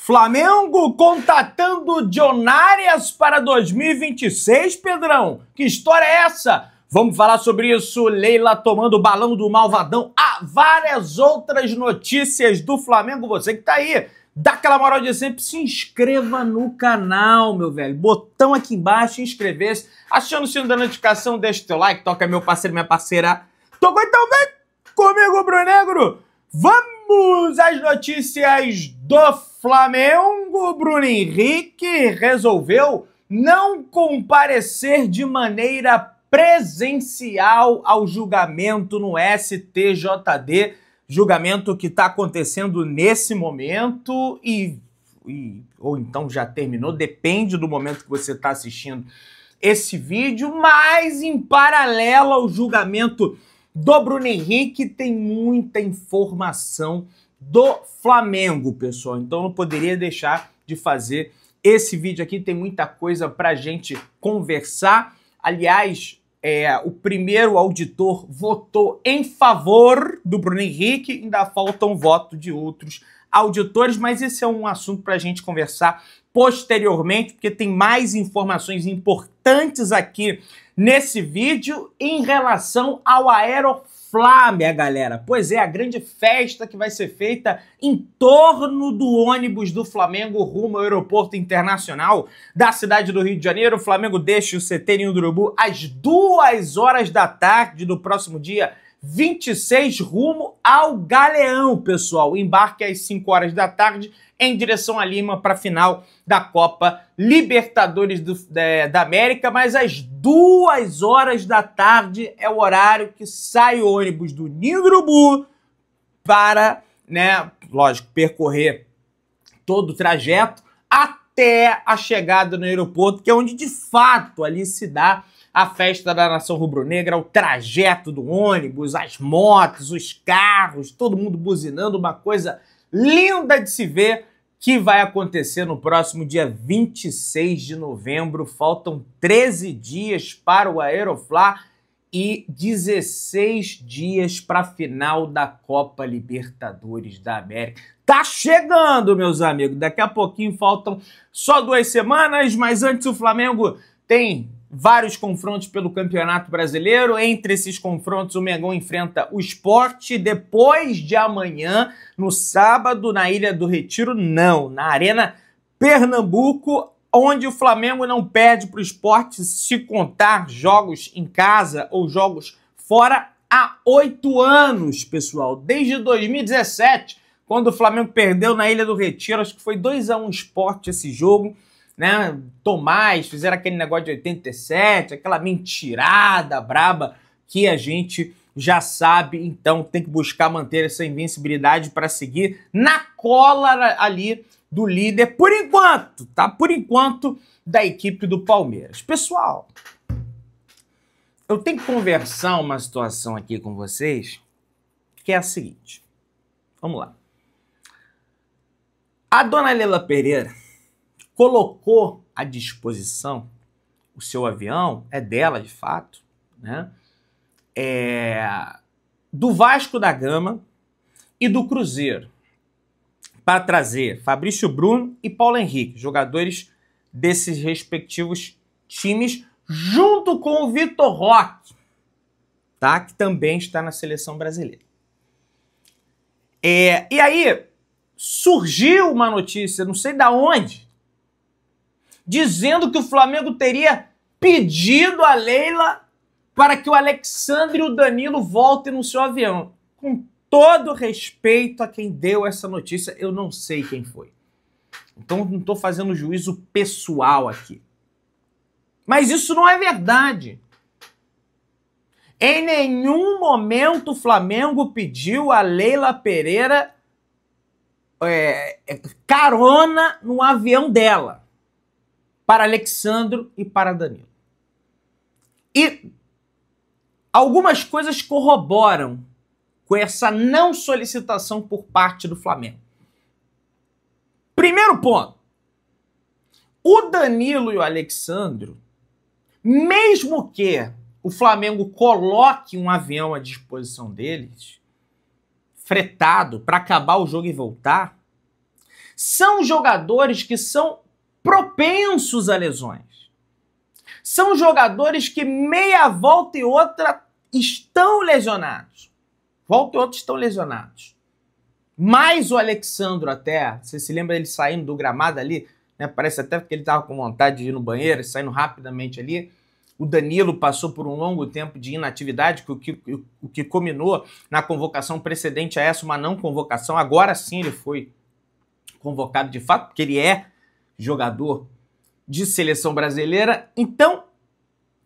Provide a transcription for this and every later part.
Flamengo contatando John Arias para 2026, Pedrão? Que história é essa? Vamos falar sobre isso. Leila tomando o balão do Malvadão. Há várias outras notícias do Flamengo. Você que tá aí, dá aquela moral de sempre, se inscreva no canal, meu velho. Botão aqui embaixo, inscrever-se. Achando o sino da notificação, deixa o teu like, toca meu parceiro, minha parceira. Tocou então, vem comigo, Bruno Negro. Vamos às notícias do Flamengo. Bruno Henrique resolveu não comparecer de maneira presencial ao julgamento no STJD, julgamento que está acontecendo nesse momento ou então já terminou, depende do momento que você está assistindo esse vídeo, mas em paralelo ao julgamento do Bruno Henrique tem muita informação do Flamengo, pessoal. Então não poderia deixar de fazer esse vídeo aqui, tem muita coisa pra gente conversar. Aliás, o primeiro auditor votou em favor do Bruno Henrique, ainda falta um voto de outros auditores, mas esse é um assunto pra gente conversar posteriormente, porque tem mais informações importantes aqui nesse vídeo em relação ao Aeroflá, minha galera. Pois é, a grande festa que vai ser feita em torno do ônibus do Flamengo rumo ao aeroporto internacional da cidade do Rio de Janeiro. O Flamengo deixa o CT Ninho do Urubu às 2 horas da tarde do próximo dia 26, rumo ao Galeão, pessoal. Embarque às 5 horas da tarde em direção a Lima para a final da Copa Libertadores da América, mas às 2 horas da tarde é o horário que sai o ônibus do Ninho do Urubu para, lógico, percorrer todo o trajeto até a chegada no aeroporto, que é onde de fato ali se dá a festa da nação rubro-negra, o trajeto do ônibus, as motos, os carros, todo mundo buzinando, uma coisa linda de se ver, que vai acontecer no próximo dia 26 de novembro. Faltam 13 dias para o Aeroflá e 16 dias para a final da Copa Libertadores da América. Tá chegando, meus amigos. Daqui a pouquinho faltam só 2 semanas, mas antes o Flamengo tem vários confrontos pelo Campeonato Brasileiro. Entre esses confrontos, o Mengão enfrenta o Sport. Depois de amanhã, no sábado, na Ilha do Retiro, não, na Arena Pernambuco, onde o Flamengo não perde para o Sport, se contar jogos em casa ou jogos fora, há 8 anos, pessoal. Desde 2017, quando o Flamengo perdeu na Ilha do Retiro, acho que foi 2-1 Sport esse jogo, Tomás, fizeram aquele negócio de 87, aquela mentirada braba que a gente já sabe, então tem que buscar manter essa invencibilidade para seguir na cola ali do líder, por enquanto, tá? Por enquanto, da equipe do Palmeiras. Pessoal, eu tenho que conversar uma situação aqui com vocês, que é a seguinte. Vamos lá. A dona Leila Pereira colocou à disposição o seu avião, é dela de fato, do Vasco da Gama e do Cruzeiro, para trazer Fabrício Bruno e Paulo Henrique, jogadores desses respectivos times, junto com o Vitor Roque, tá? Que também está na seleção brasileira. E aí surgiu uma notícia, não sei da onde, dizendo que o Flamengo teria pedido a Leila para que o Alexandre e o Danilo voltem no seu avião. Com todo respeito a quem deu essa notícia, eu não sei quem foi. Então não estou fazendo juízo pessoal aqui. Mas isso não é verdade. Em nenhum momento o Flamengo pediu a Leila Pereira carona no avião dela, para Alexandro e para Danilo. E algumas coisas corroboram com essa não solicitação por parte do Flamengo. Primeiro ponto. O Danilo e o Alexandro, mesmo que o Flamengo coloque um avião à disposição deles, fretado, para acabar o jogo e voltar, São jogadores que são propensos a lesões. São jogadores que meia volta e outra estão lesionados. Volta e outra estão lesionados. Mais o Alexandro até, você se lembra ele saindo do gramado ali, né? Parece até que ele estava com vontade de ir no banheiro, saindo rapidamente ali. O Danilo passou por um longo tempo de inatividade, o que culminou na convocação precedente a essa, uma não convocação. Agora sim ele foi convocado de fato, porque ele é jogador de seleção brasileira. Então,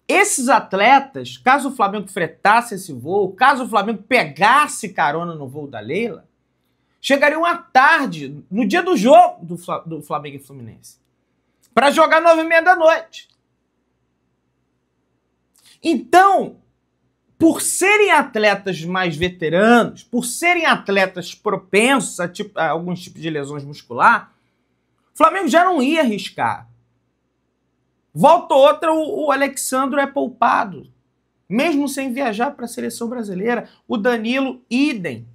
esses atletas, caso o Flamengo fretasse esse voo, caso o Flamengo pegasse carona no voo da Leila, chegariam à tarde, no dia do jogo do Flamengo e Fluminense, para jogar 9h30 da noite. Então, por serem atletas mais veteranos, por serem atletas propensos a alguns tipos de lesões muscular, o Flamengo já não ia arriscar. Volta ou outra, o Alexandro é poupado, mesmo sem viajar para a seleção brasileira. O Danilo, idem.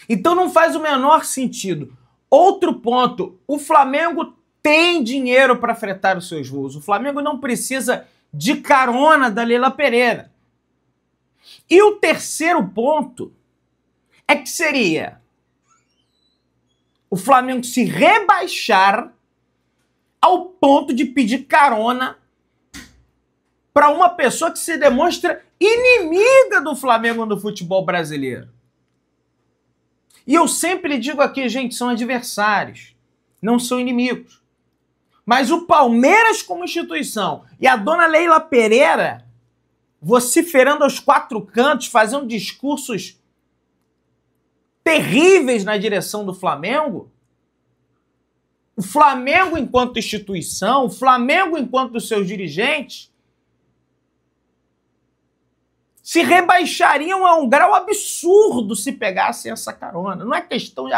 Então não faz o menor sentido. Outro ponto, o Flamengo tem dinheiro para fretar os seus voos. O Flamengo não precisa de carona da Leila Pereira. E o terceiro ponto é que seria o Flamengo se rebaixar ao ponto de pedir carona para uma pessoa que se demonstra inimiga do Flamengo no futebol brasileiro. E eu sempre digo aqui, gente, são adversários, não são inimigos. Mas o Palmeiras como instituição e a dona Leila Pereira vociferando aos quatro cantos, fazendo discursos terríveis na direção do Flamengo, o Flamengo enquanto instituição, o Flamengo enquanto seus dirigentes, se rebaixariam a um grau absurdo se pegassem essa carona. Não é questão de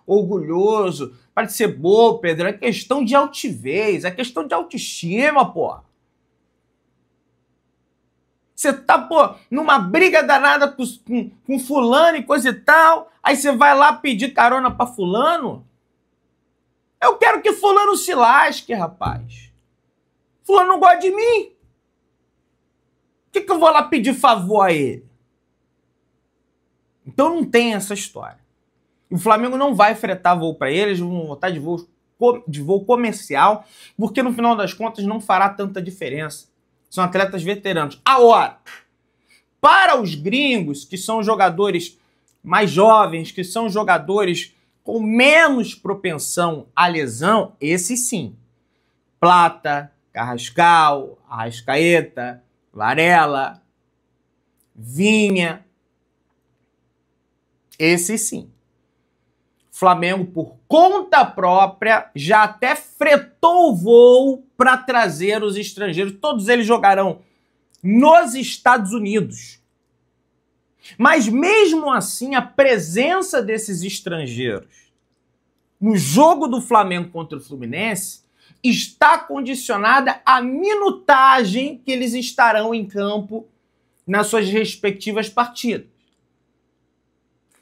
orgulhoso, pode ser bobo, Pedro, é questão de altivez, é questão de autoestima, pô. Você tá, pô, numa briga danada com fulano e coisa e tal, aí você vai lá pedir carona pra fulano? Eu quero que fulano se lasque, rapaz. Fulano não gosta de mim. Por que eu vou lá pedir favor a ele? Então não tem essa história. O Flamengo não vai fretar voo para eles, vão botar de voo comercial, porque no final das contas não fará tanta diferença. São atletas veteranos. Agora, para os gringos, que são jogadores mais jovens, que são jogadores com menos propensão à lesão, esse sim. Plata, Carrascal, Arrascaeta, Varela, Vinha. Esse sim. Flamengo, por conta própria, já até fretou o voo para trazer os estrangeiros. Todos eles jogarão nos Estados Unidos. Mas mesmo assim, a presença desses estrangeiros no jogo do Flamengo contra o Fluminense está condicionada à minutagem que eles estarão em campo nas suas respectivas partidas.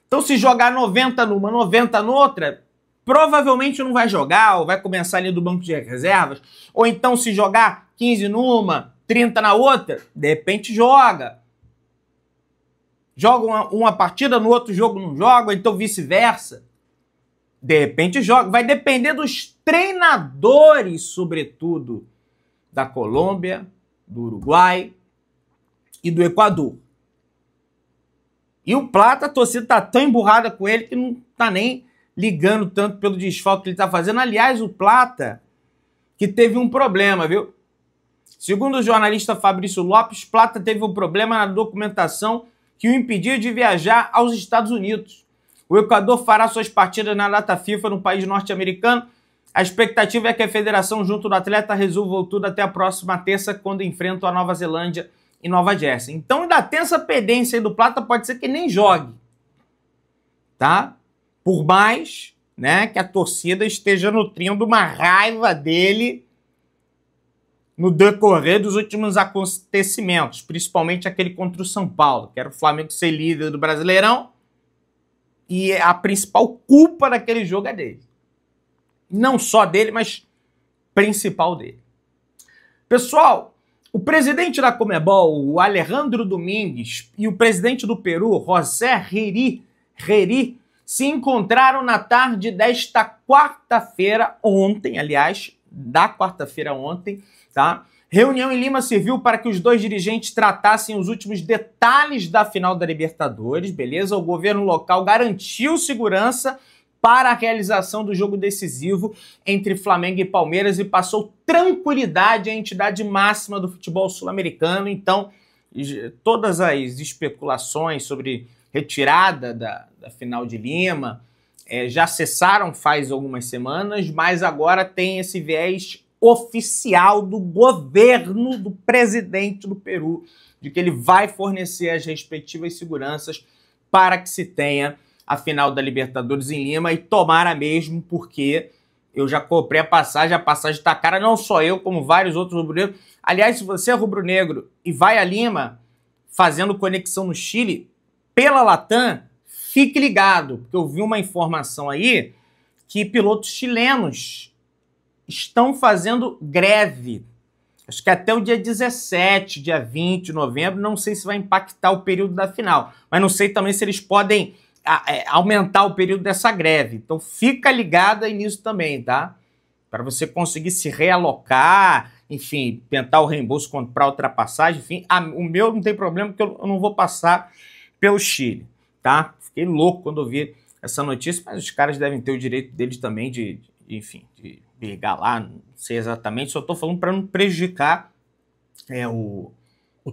Então, se jogar 90 numa, 90 noutra, provavelmente não vai jogar, ou vai começar ali do banco de reservas. Ou então, se jogar 15 numa, 30 na outra, de repente joga. Joga uma partida, no outro jogo não joga, ou então vice-versa. De repente joga. Vai depender dos treinadores, sobretudo, da Colômbia, do Uruguai e do Equador. E o Plata, a torcida tá tão emburrada com ele que não tá nem ligando tanto pelo desfalque que ele tá fazendo. Aliás, o Plata, que teve um problema, viu? Segundo o jornalista Fabrício Lopes, Plata teve um problema na documentação que o impedia de viajar aos Estados Unidos. O Equador fará suas partidas na data FIFA no país norte-americano. A expectativa é que a federação, junto do atleta, resolva tudo até a próxima terça, quando enfrentam a Nova Zelândia e Nova Jersey. Então ainda tem essa pendência aí do Plata, pode ser que nem jogue, tá? Por mais, né, que a torcida esteja nutrindo uma raiva dele no decorrer dos últimos acontecimentos, principalmente aquele contra o São Paulo, que era o Flamengo ser líder do Brasileirão, e a principal culpa daquele jogo é dele. Não só dele, mas principal dele. Pessoal, o presidente da Conmebol, o Alejandro Domingues, e o presidente do Peru, José Reri, se encontraram na tarde desta quarta-feira, ontem, aliás, da quarta-feira ontem, tá? Reunião em Lima serviu para que os dois dirigentes tratassem os últimos detalhes da final da Libertadores, beleza? O governo local garantiu segurança para a realização do jogo decisivo entre Flamengo e Palmeiras e passou tranquilidade à entidade máxima do futebol sul-americano. Então, todas as especulações sobre retirada da final de Lima já cessaram faz algumas semanas, mas agora tem esse viés oficial do governo, do presidente do Peru, de que ele vai fornecer as respectivas seguranças para que se tenha a final da Libertadores em Lima, e tomara mesmo, porque eu já comprei a passagem tá cara, não só eu, como vários outros rubro-negros. Aliás, se você é rubro-negro e vai a Lima fazendo conexão no Chile, pela Latam, fique ligado, porque eu vi uma informação aí que pilotos chilenos estão fazendo greve. Acho que até o dia 17, dia 20 de novembro, não sei se vai impactar o período da final, mas não sei também se eles podem aumentar o período dessa greve. Então fica ligado aí nisso também, tá? Para você conseguir se realocar, enfim, tentar o reembolso, comprar ultrapassagem, enfim. O meu não tem problema, porque eu não vou passar pelo Chile, tá? Fiquei louco quando eu vi essa notícia, mas os caras devem ter o direito deles também de brigar lá, não sei exatamente, só estou falando para não prejudicar o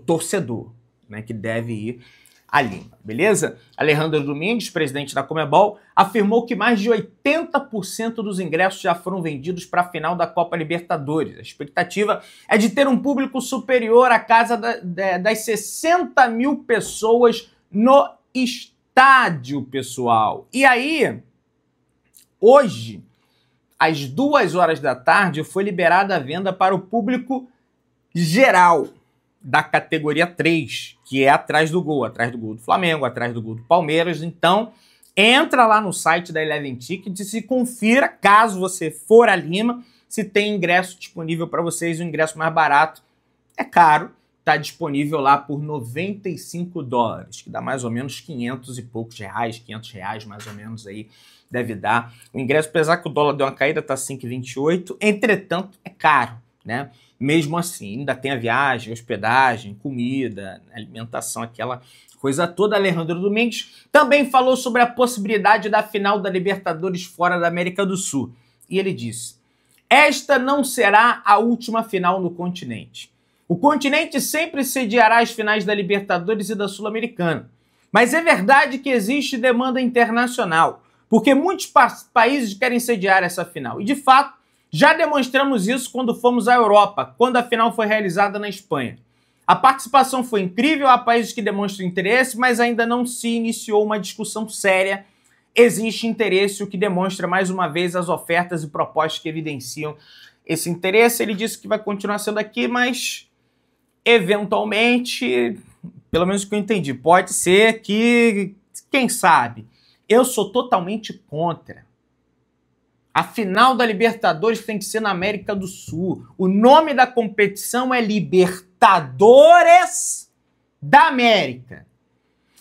torcedor, né, que deve ir a Lima, beleza? Alejandro Domingues, presidente da Conmebol, afirmou que mais de 80% dos ingressos já foram vendidos para a final da Copa Libertadores. A expectativa é de ter um público superior à casa das 60 mil pessoas no estádio, pessoal. E aí, hoje, às 2 horas da tarde, foi liberada a venda para o público geral da categoria 3, que é atrás do gol do Flamengo, atrás do gol do Palmeiras. Então, entra lá no site da Eleven Tickets e se confira, caso você for a Lima, se tem ingresso disponível para vocês. O ingresso mais barato, é caro, está disponível lá por $95, que dá mais ou menos 500 e poucos reais, 500 reais mais ou menos aí, deve dar. O ingresso, apesar que o dólar deu uma caída, está 5,28, entretanto, é caro, né? Mesmo assim, ainda tem a viagem, hospedagem, comida, alimentação, aquela coisa toda. Alejandro Domingues também falou sobre a possibilidade da final da Libertadores fora da América do Sul. E ele disse: esta não será a última final no continente. O continente sempre sediará as finais da Libertadores e da Sul-Americana. Mas é verdade que existe demanda internacional, porque muitos países querem sediar essa final. E, de fato, já demonstramos isso quando fomos à Europa, quando a final foi realizada na Espanha. A participação foi incrível, há países que demonstram interesse, mas ainda não se iniciou uma discussão séria. Existe interesse, o que demonstra, mais uma vez, as ofertas e propostas que evidenciam esse interesse. Ele disse que vai continuar sendo aqui, mas, eventualmente, pelo menos o que eu entendi, pode ser que, quem sabe. Eu sou totalmente contra. A final da Libertadores tem que ser na América do Sul. O nome da competição é Libertadores da América.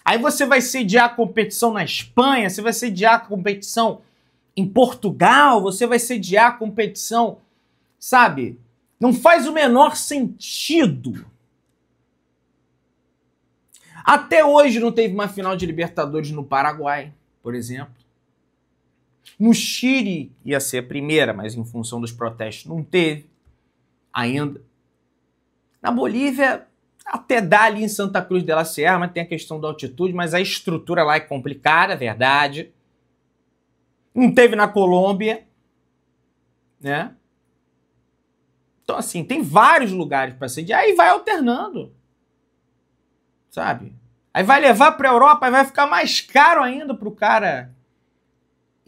Aí você vai sediar a competição na Espanha, você vai sediar a competição em Portugal, você vai sediar a competição, sabe? Não faz o menor sentido. Até hoje não teve uma final de Libertadores no Paraguai, por exemplo. No Chile ia ser a primeira, mas em função dos protestos não teve ainda. Na Bolívia até dá ali em Santa Cruz de la Sierra, mas tem a questão da altitude, mas a estrutura lá é complicada, é verdade. Não teve na Colômbia, né? Então, assim, tem vários lugares para sediar, aí vai alternando, sabe? Aí vai levar para a Europa, aí vai ficar mais caro ainda para o cara.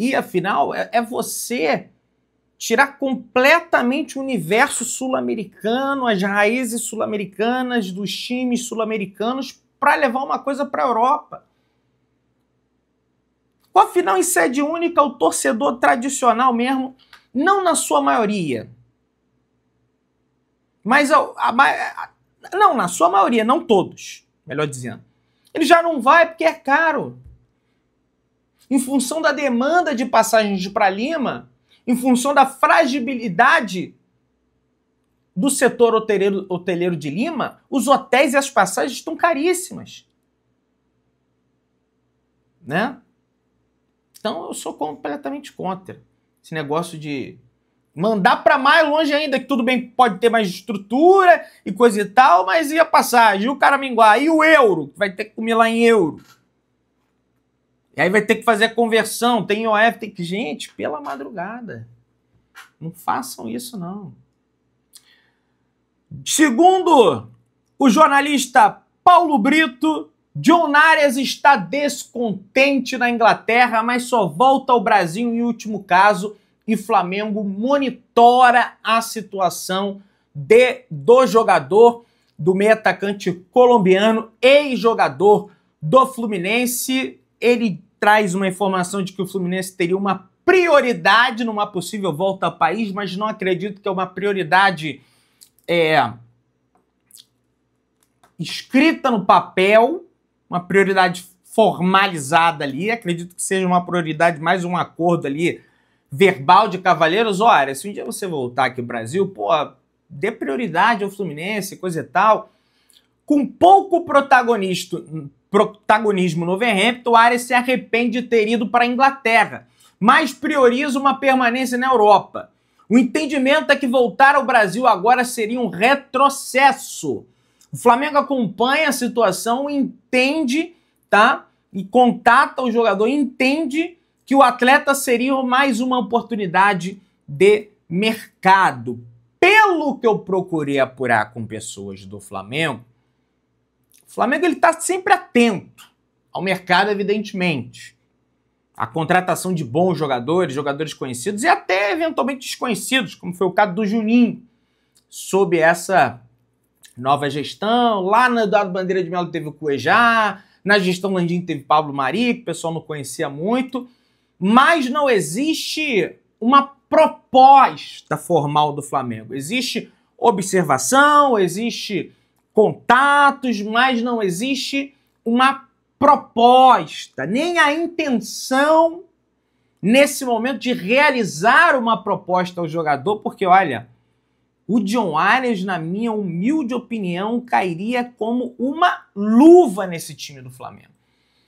E, afinal, é você tirar completamente o universo sul-americano, as raízes sul-americanas, dos times sul-americanos, para levar uma coisa para a Europa. Com a final em sede única, o torcedor tradicional mesmo, não na sua maioria, mas não, na sua maioria, não todos, melhor dizendo. Ele já não vai porque é caro. Em função da demanda de passagens para Lima, em função da fragilidade do setor hoteleiro de Lima, os hotéis e as passagens estão caríssimas. Né? Então eu sou completamente contra esse negócio de mandar para mais longe ainda, que tudo bem, pode ter mais estrutura e coisa e tal, mas e a passagem, e o Caraminguá, e o euro, que vai ter que comer lá em euro. E aí vai ter que fazer a conversão, tem IOF, tem que... Gente, pela madrugada, não façam isso não. Segundo o jornalista Paulo Brito, John Arias está descontente na Inglaterra, mas só volta ao Brasil em último caso, e Flamengo monitora a situação do jogador, do meio atacante colombiano, ex-jogador do Fluminense. Ele traz uma informação de que o Fluminense teria uma prioridade numa possível volta ao país, mas não acredito que é uma prioridade escrita no papel, uma prioridade formalizada ali. Acredito que seja uma prioridade, mais um acordo ali verbal de cavalheiros. Olha, se um dia você voltar aqui ao Brasil, pô, dê prioridade ao Fluminense, coisa e tal. Com pouco protagonismo no Wolverhampton, o Arias se arrepende de ter ido para a Inglaterra, mas prioriza uma permanência na Europa. O entendimento é que voltar ao Brasil agora seria um retrocesso. O Flamengo acompanha a situação, entende, tá? E contata o jogador, entende que o atleta seria mais uma oportunidade de mercado. Pelo que eu procurei apurar com pessoas do Flamengo, o Flamengo está sempre atento ao mercado, evidentemente. A contratação de bons jogadores, jogadores conhecidos e até eventualmente desconhecidos, como foi o caso do Juninho, sob essa nova gestão. Lá no Eduardo Bandeira de Melo teve o Cuejá, na gestão Landim teve Pablo Mari, que o pessoal não conhecia muito, mas não existe uma proposta formal do Flamengo. Existe observação, existe contatos, mas não existe uma proposta, nem a intenção nesse momento de realizar uma proposta ao jogador, porque olha, o John Arias, na minha humilde opinião, cairia como uma luva nesse time do Flamengo.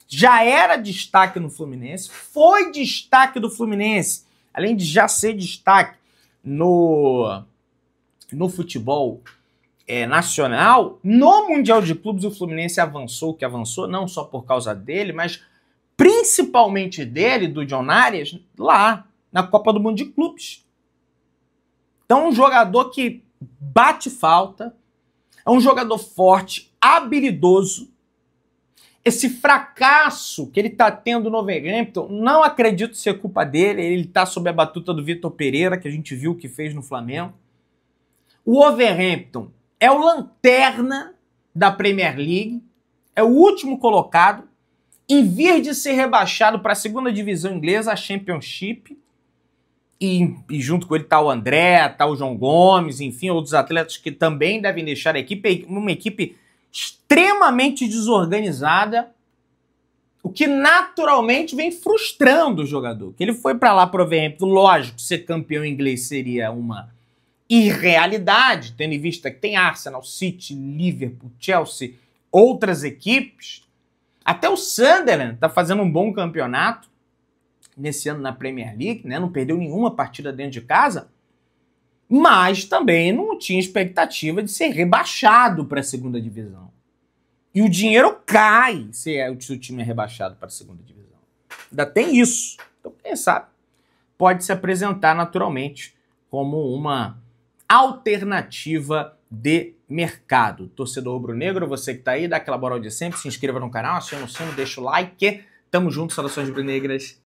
Já era destaque no Fluminense, foi destaque do Fluminense, além de já ser destaque no futebol nacional. No Mundial de Clubes o Fluminense avançou, que avançou não só por causa dele, mas principalmente dele, do John Arias, lá na Copa do Mundo de Clubes. Então, um jogador que bate falta, é um jogador forte, habilidoso. Esse fracasso que ele está tendo no Wolverhampton, não acredito ser culpa dele. Ele está sob a batuta do Vitor Pereira, que a gente viu o que fez no Flamengo. O Wolverhampton é o lanterna da Premier League, é o último colocado, em vir de ser rebaixado para a segunda divisão inglesa, a Championship. E junto com ele está o André, está o João Gomes, enfim, outros atletas que também devem deixar a equipe. Uma equipe extremamente desorganizada, o que naturalmente vem frustrando o jogador. Que ele foi para lá, por exemplo, lógico, ser campeão inglês seria uma irrealidade, tendo em vista que tem Arsenal, City, Liverpool, Chelsea, outras equipes. Até o Sunderland está fazendo um bom campeonato nesse ano na Premier League, né? Não perdeu nenhuma partida dentro de casa, mas também não tinha expectativa de ser rebaixado para a segunda divisão. E o dinheiro cai se o time é rebaixado para a segunda divisão. Ainda tem isso. Então, quem sabe, pode se apresentar naturalmente como uma alternativa de mercado. Torcedor rubro-negro, você que está aí, dá aquela moral de sempre, se inscreva no canal, aciona o sino, deixa o like. Tamo junto, saudações rubro-negras.